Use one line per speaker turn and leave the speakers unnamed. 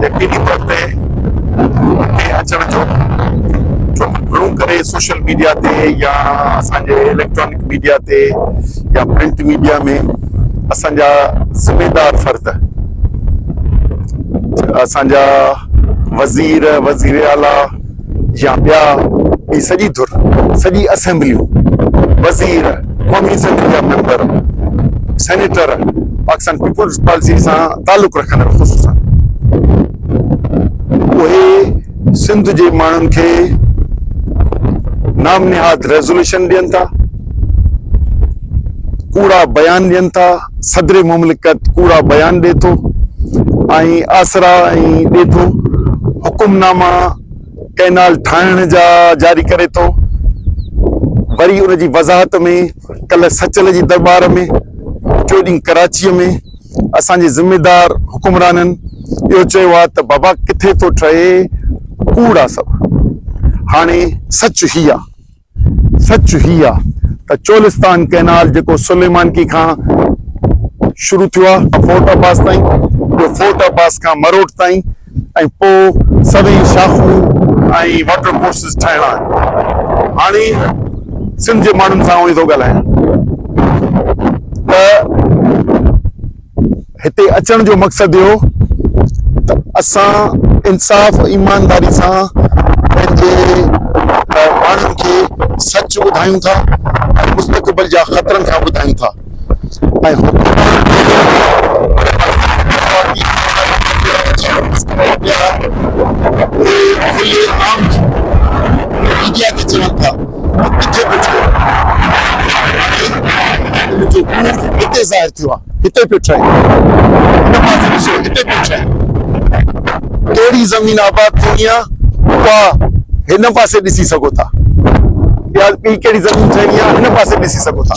यकीनी तौर ते अचण जो घणो करे सोशल मीडिया ते या असांजे इलेक्ट्रॉनिक मीडिया ते या प्रिंट मीडिया में असांजा ज़िम्मेदार फर्द असांजा वज़ीर आला या ॿिया ॿी सॼी धुर सॼी असेंबलियूं वज़ीर क़ौमी असेंबली जा मेंबर सेनेटर पाकिस्तान पीपुल्स पार्टी सां तालुक़ रखंदड़ ख़ुसूसन उहे सिंध जे माण्हुनि खे नाम निहाद रेज़ोल्यूशन ॾियनि था, कूड़ा बयान ॾियनि था। सदर मुमलिकत कूड़ा बयान ॾिए थो ऐं आसरा ऐं ॾिए थो हुकुमनामा कैनाल ठाहिण जा जारी करे थो। वरी उनजी वज़ाहत में कल्ह सचल जी दरबार में टियों ॾींहुं कराचीअ में असांजे ज़िम्मेदार हुकुमराननि इहो चयो आहे त बाबा किथे थो ठहे कूड़ा सभु। हाणे सच ही आहे त चोलिस्तान कैनाल जेको सुलेमान की खां शुरू थियो आहे फोर्ट अब्बास ताईं, फोर्ट अब्बास खां मरोट ताईं ऐं पोइ सभई शाखूं ऐं वाटर कोर्सिस ठाहिणा आहिनि। हाणे सिंध जे माण्हुनि सां उहे थो ॻाल्हायां त हिते अचण जो मक़सदु इहो त असां इंसाफ़ ईमानदारी सां पंहिंजे माण्हुनि खे सच ॿुधायूं था ऐं मुस्तक़बिल जा ख़तरनि खां ॿुधायूं था ऐं मीडिया ते चवनि था किथे पियो ठहे हिते ज़ाहिर थियो आहे, हिते पियो ठहे, हिन पासे ॾिसो हिते पियो ठहे। कहिड़ी ज़मीन आबाद थींदी आहे उहा हिन पासे ॾिसी सघो था, या ॿी कहिड़ी ज़मीन ठहणी आहे हिन पासे ॾिसी सघो था।